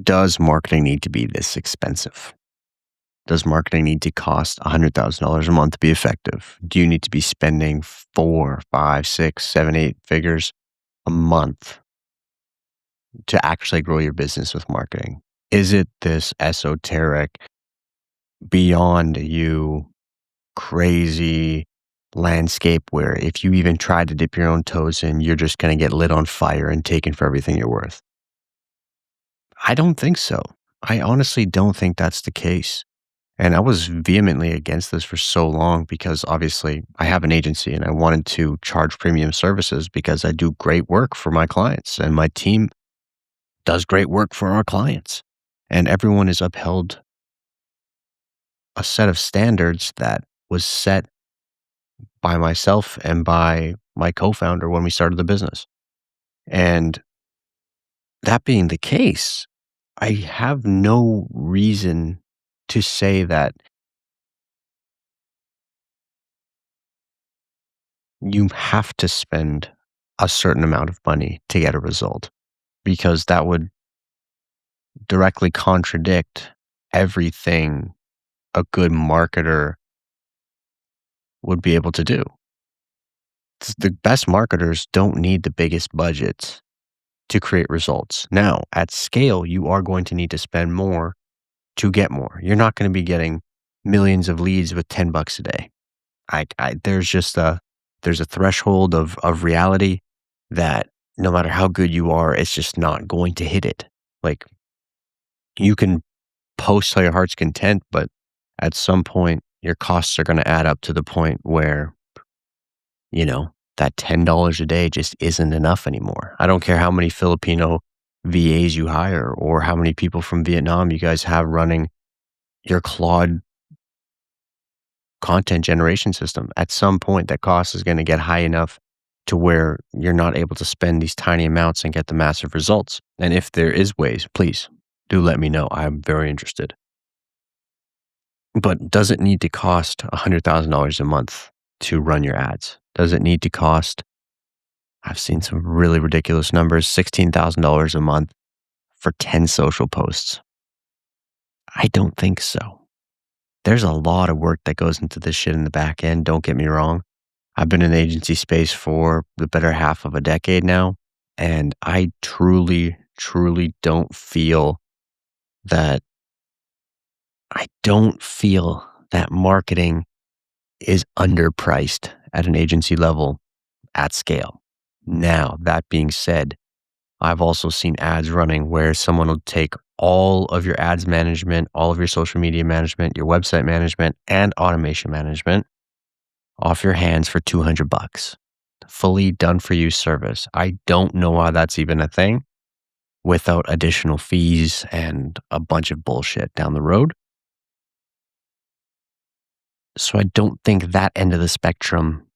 Does marketing need to be this expensive? Does marketing need to cost $100,000 a month to be effective? Do you need to be spending four, five, six, seven, eight figures a month to actually grow your business with marketing? Is it this esoteric, beyond you, crazy landscape where if you even try to dip your own toes in, you're just going to get lit on fire and taken for everything you're worth? I don't think so. I honestly don't think that's the case. And I was vehemently against this for so long because obviously I have an agency and I wanted to charge premium services because I do great work for my clients and my team does great work for our clients. And everyone is upheld a set of standards that was set by myself and by my co-founder when we started the business. And that being the case, I have no reason to say that you have to spend a certain amount of money to get a result because that would directly contradict everything a good marketer would be able to do. The best marketers don't need the biggest budgets to create results. Now, at scale, you are going to need to spend more to get more. You're not going to be getting millions of leads with $10 a day. There's just there's a threshold of reality that no matter how good you are, it's just not going to hit it. Like you can post till your heart's content, but at some point your costs are going to add up to the point where, that $10 a day just isn't enough anymore. I don't care how many Filipino VAs you hire or how many people from Vietnam you guys have running your Claude content generation system. At some point, that cost is going to get high enough to where you're not able to spend these tiny amounts and get the massive results. And if there is ways, please do let me know. I'm very interested. But does it need to cost $100,000 a month to run your ads? Does it need to cost, I've seen some really ridiculous numbers, $16,000 a month for 10 social posts? I don't think so. There's a lot of work that goes into this shit in the back end. Don't get me wrong. I've been in the agency space for the better half of a decade now. And I truly, truly don't feel that marketing is underpriced at an agency level at scale. Now, that being said, I've also seen ads running where someone will take all of your ads management, all of your social media management, your website management, and automation management off your hands for $200. Fully done for you service. I don't know why that's even a thing without additional fees and a bunch of bullshit down the road. So I don't think that end of the spectrum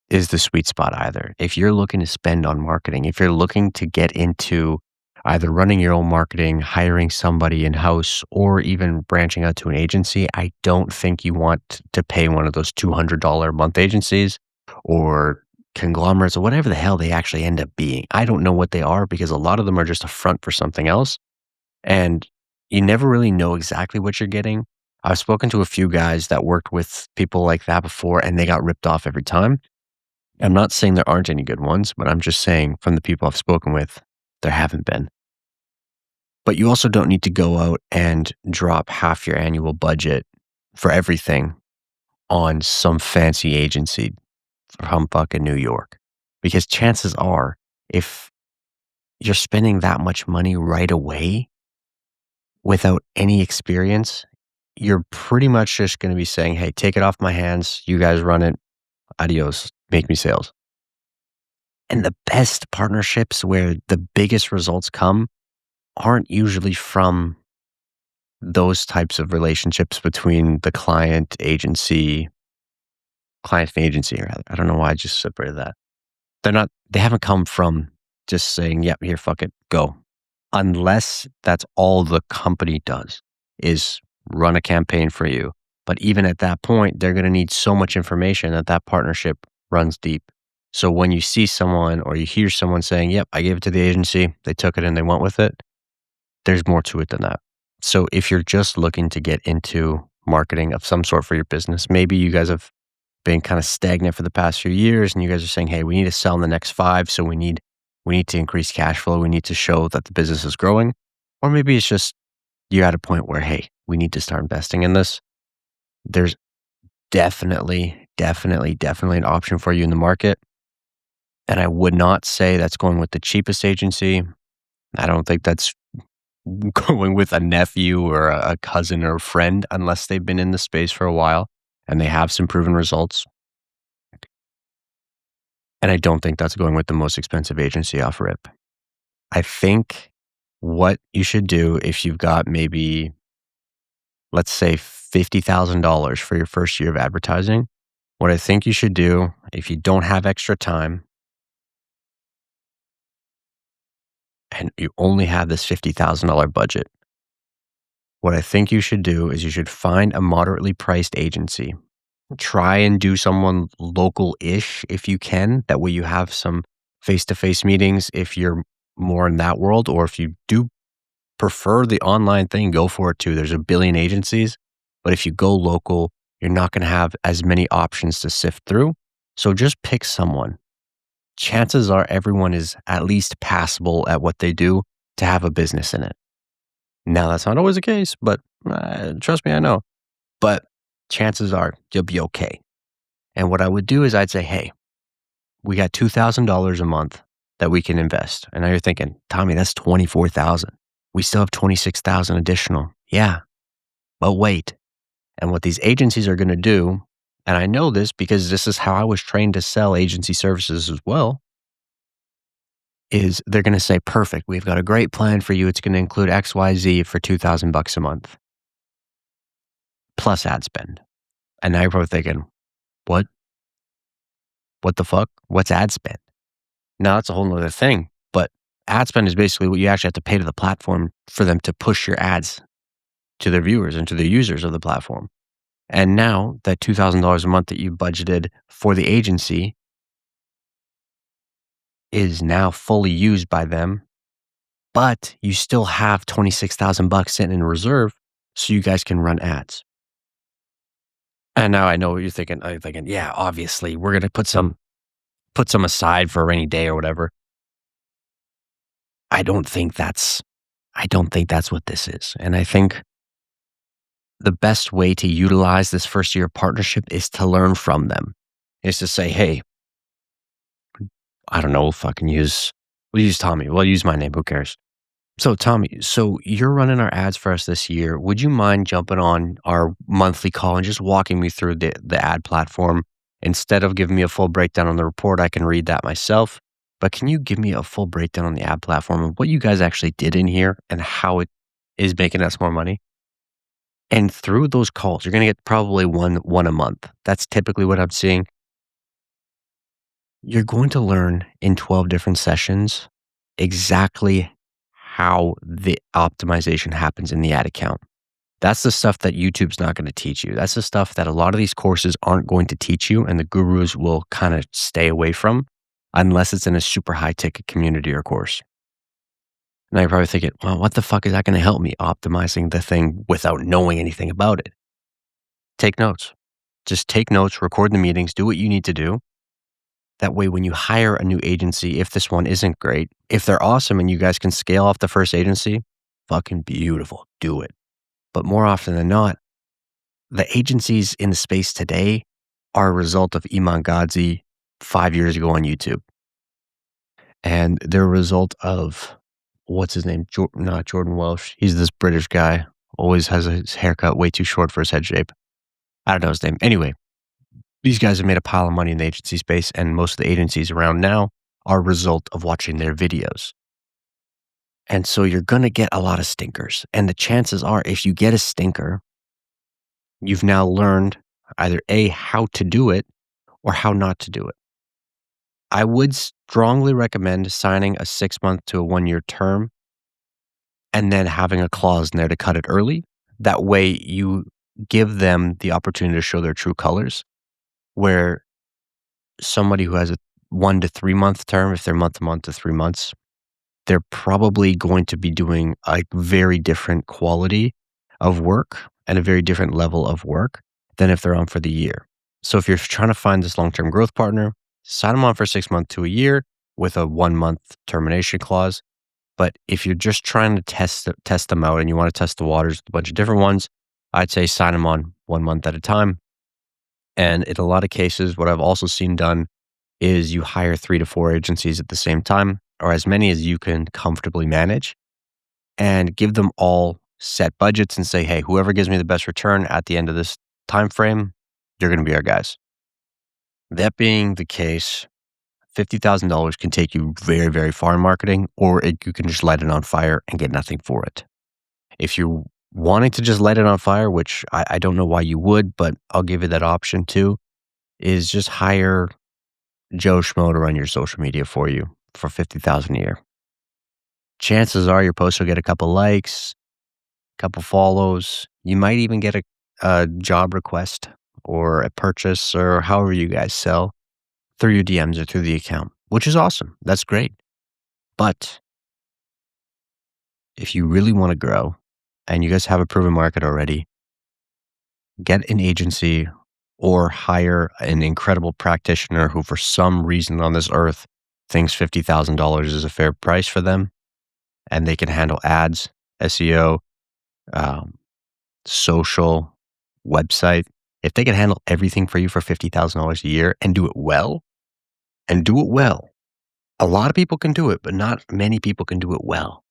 is the sweet spot either. If you're looking to spend on marketing, if you're looking to get into either running your own marketing, hiring somebody in-house, or even branching out to an agency, I don't think you want to pay one of those $200 a month agencies or conglomerates or whatever the hell they actually end up being. I don't know what they are because a lot of them are just a front for something else. And you never really know exactly what you're getting. I've spoken to a few guys that worked with people like that before and they got ripped off every time. I'm not saying there aren't any good ones, but I'm just saying from the people I've spoken with, there haven't been. But you also don't need to go out and drop half your annual budget for everything on some fancy agency from fucking New York. Because chances are, if you're spending that much money right away without any experience, you're pretty much just going to be saying, hey, take it off my hands. You guys run it. Adios. Make me sales. And the best partnerships where the biggest results come aren't usually from those types of relationships between the client and agency, rather. I don't know why I just separated that. They haven't come from just saying, yep, here, fuck it, go. Unless that's all the company does is run a campaign for you. But even at that point, they're going to need so much information that partnership runs deep. So when you see someone or you hear someone saying, yep, I gave it to the agency, they took it and they went with it, there's more to it than that. So if you're just looking to get into marketing of some sort for your business, maybe you guys have been kind of stagnant for the past few years and you guys are saying, hey, we need to sell in the next 5. So we need to increase cash flow. We need to show that the business is growing. Or maybe it's just you're at a point where, hey, we need to start investing in this. There's definitely an option for you in the market. And I would not say that's going with the cheapest agency. I don't think that's going with a nephew or a cousin or a friend unless they've been in the space for a while and they have some proven results. And I don't think that's going with the most expensive agency off rip. I think what you should do if you've got maybe, let's say, $50,000 for your first year of advertising, what I think you should do if you don't have extra time and you only have this $50,000 budget, what I think you should do is you should find a moderately priced agency. Try and do someone local-ish if you can. That way you have some face-to-face meetings if you're more in that world, or if you do prefer the online thing, go for it too. There's a billion agencies, but if you go local, you're not going to have as many options to sift through. So just pick someone. Chances are everyone is at least passable at what they do to have a business in it. Now, that's not always the case, but trust me, I know. But chances are you'll be okay. And what I would do is I'd say, hey, we got $2,000 a month that we can invest. And now you're thinking, Tommy, that's $24,000. We still have $26,000 additional. Yeah, but wait. And what these agencies are going to do, and I know this because this is how I was trained to sell agency services as well, is they're going to say, perfect, we've got a great plan for you. It's going to include XYZ for $2,000 a month plus ad spend. And now you're probably thinking, what? What the fuck? What's ad spend? Now that's a whole nother thing. But ad spend is basically what you actually have to pay to the platform for them to push your ads to their viewers and to the users of the platform. And now that $2,000 a month that you budgeted for the agency is now fully used by them, but you still have $26,000 sitting in reserve so you guys can run ads. And now I know what you're thinking. I'm thinking, yeah, obviously we're going to put some aside for a rainy day or whatever. I don't think that's what this is. And I think the best way to utilize this first year partnership is to learn from them. Is to say, hey, I don't know, we'll use Tommy. We'll use my name. Who cares? So Tommy, you're running our ads for us this year. Would you mind jumping on our monthly call and just walking me through the ad platform? Instead of giving me a full breakdown on the report, I can read that myself. But can you give me a full breakdown on the ad platform and what you guys actually did in here and how it is making us more money? And through those calls, you're going to get probably one a month. That's typically what I'm seeing. You're going to learn in 12 different sessions exactly how the optimization happens in the ad account. That's the stuff that YouTube's not going to teach you. That's the stuff that a lot of these courses aren't going to teach you, and the gurus will kind of stay away from unless it's in a super high ticket community or course. Now you're probably thinking, well, what the fuck is that going to help me optimizing the thing without knowing anything about it? Take notes. Just take notes, record the meetings, do what you need to do. That way, when you hire a new agency, if this one isn't great, if they're awesome and you guys can scale off the first agency, fucking beautiful, do it. But more often than not, the agencies in the space today are a result of Iman Gadzhi 5 years ago on YouTube. And they're a result of, what's his name? Not Jordan Welsh. He's this British guy, always has his haircut way too short for his head shape. I don't know his name. Anyway, these guys have made a pile of money in the agency space, and most of the agencies around now are a result of watching their videos. And so you're going to get a lot of stinkers. And the chances are, if you get a stinker, you've now learned either A, how to do it or how not to do it. I would strongly recommend signing a 6-month to a 1-year term and then having a clause in there to cut it early. That way you give them the opportunity to show their true colors, where somebody who has a 1 to 3 month term, if they're month to month to 3 months, they're probably going to be doing a very different quality of work and a very different level of work than if they're on for the year. So if you're trying to find this long-term growth partner, sign them on for 6 months to a year with a 1-month termination clause. But if you're just trying to test them out and you want to test the waters with a bunch of different ones, I'd say sign them on 1 month at a time. And in a lot of cases, what I've also seen done is you hire 3 to 4 agencies at the same time, or as many as you can comfortably manage, and give them all set budgets and say, "Hey, whoever gives me the best return at the end of this time frame, you're gonna be our guys." That being the case, $50,000 can take you very, very far in marketing, or you can just light it on fire and get nothing for it. If you're wanting to just light it on fire, which I don't know why you would, but I'll give you that option too, is just hire Joe Schmo to run your social media for you for 50,000 a year. Chances are your post will get a couple likes, a couple follows. You might even get a job request or a purchase or however you guys sell through your DMs or through the account, which is awesome. That's great. But if you really want to grow and you guys have a proven market already, get an agency or hire an incredible practitioner who, for some reason on this earth, thinks $50,000 is a fair price for them and they can handle ads, SEO, um, social, website. If they can handle everything for you for $50,000 a year and do it well, a lot of people can do it, but not many people can do it well.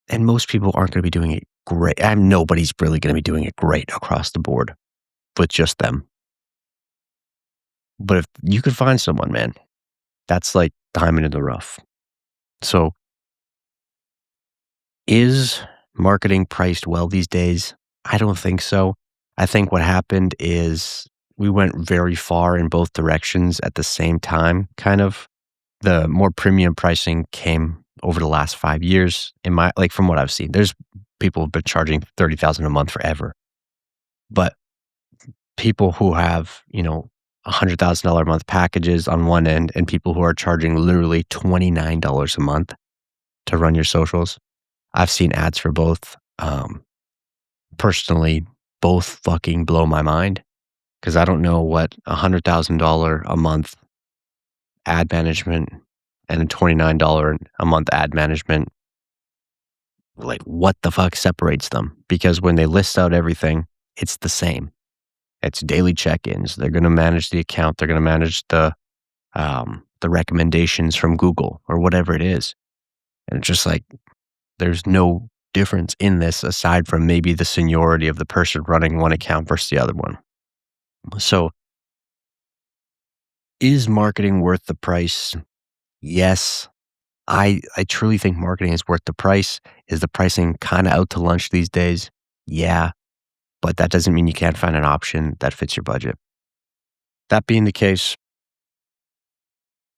And most people aren't going to be doing it great. Nobody's really going to be doing it great across the board with just them. But if you could find someone, man, that's like diamond in the rough. So is marketing priced well these days? I don't think so. I think what happened is we went very far in both directions at the same time, kind of. The more premium pricing came over the last 5 years from what I've seen. There's people who've been charging $30,000 a month forever. But people who have, $100,000 a month packages on one end and people who are charging literally $29 a month to run your socials. I've seen ads for both. Personally, both fucking blow my mind because I don't know what $100,000 a month ad management and a $29 a month ad management, like what the fuck separates them? Because when they list out everything, it's the same. It's daily check-ins. They're going to manage the account. They're going to manage the recommendations from Google or whatever it is. And it's just like, there's no difference in this aside from maybe the seniority of the person running one account versus the other one. So is marketing worth the price? Yes. I truly think marketing is worth the price. Is the pricing kind of out to lunch these days? Yeah. But that doesn't mean you can't find an option that fits your budget. That being the case,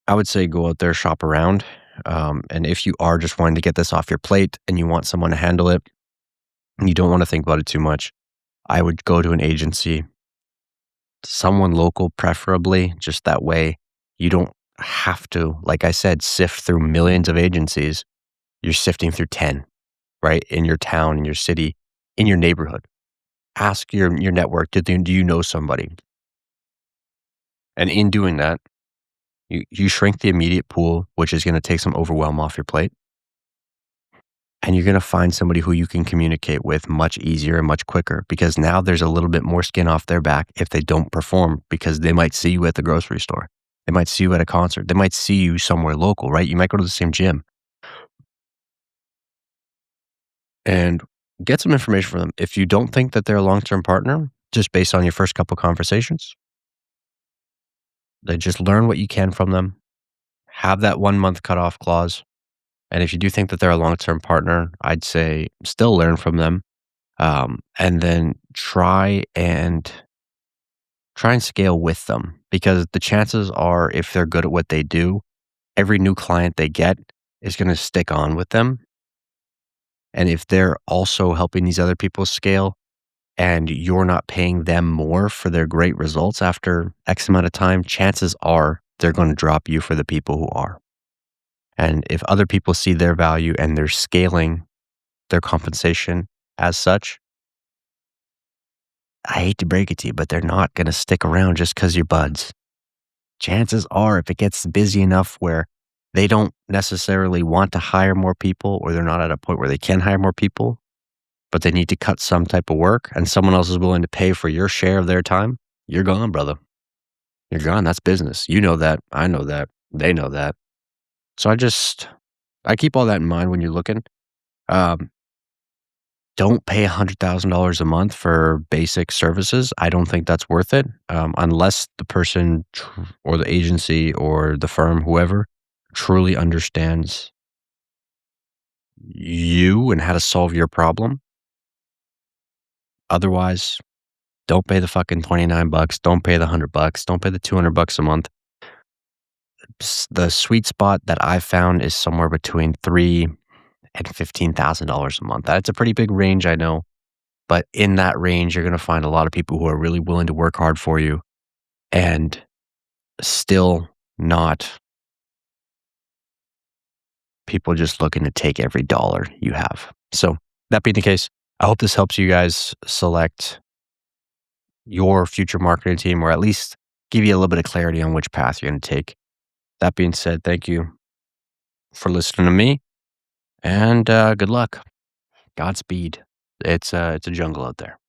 I would say go out there, shop around. And if you are just wanting to get this off your plate and you want someone to handle it, and you don't want to think about it too much, I would go to an agency, someone local preferably, just that way you don't have to, like I said, sift through millions of agencies. You're sifting through 10, right? In your town, in your city, in your neighborhood. Ask your network, do you know somebody? And in doing that, you shrink the immediate pool, which is going to take some overwhelm off your plate. And you're going to find somebody who you can communicate with much easier and much quicker because now there's a little bit more skin off their back if they don't perform because they might see you at the grocery store. They might see you at a concert. They might see you somewhere local, right? You might go to the same gym. And get some information from them. If you don't think that they're a long-term partner, just based on your first couple conversations, then just learn what you can from them. Have that 1-month cutoff clause. And if you do think that they're a long-term partner, I'd say still learn from them. And then try and scale with them because the chances are if they're good at what they do, every new client they get is going to stick on with them. And if they're also helping these other people scale and you're not paying them more for their great results after X amount of time, chances are they're going to drop you for the people who are. And if other people see their value and they're scaling their compensation as such, I hate to break it to you, but they're not going to stick around just because you're buds. Chances are, if it gets busy enough where they don't necessarily want to hire more people or they're not at a point where they can hire more people, but they need to cut some type of work and someone else is willing to pay for your share of their time, you're gone, brother. You're gone. That's business. You know that. I know that. They know that. So I keep all that in mind when you're looking. Um, don't pay $100,000 a month for basic services. I don't think that's worth it, unless the person or the agency or the firm, whoever, truly understands you and how to solve your problem. Otherwise, don't pay the fucking 29 bucks. Don't pay the 100 bucks. Don't pay the 200 bucks a month. The sweet spot that I've found is somewhere between three and $15,000 a month. That's a pretty big range, I know. But in that range, you're going to find a lot of people who are really willing to work hard for you and still not people just looking to take every dollar you have. So, that being the case, I hope this helps you guys select your future marketing team or at least give you a little bit of clarity on which path you're going to take. That being said, thank you for listening to me and good luck. Godspeed. It's a jungle out there.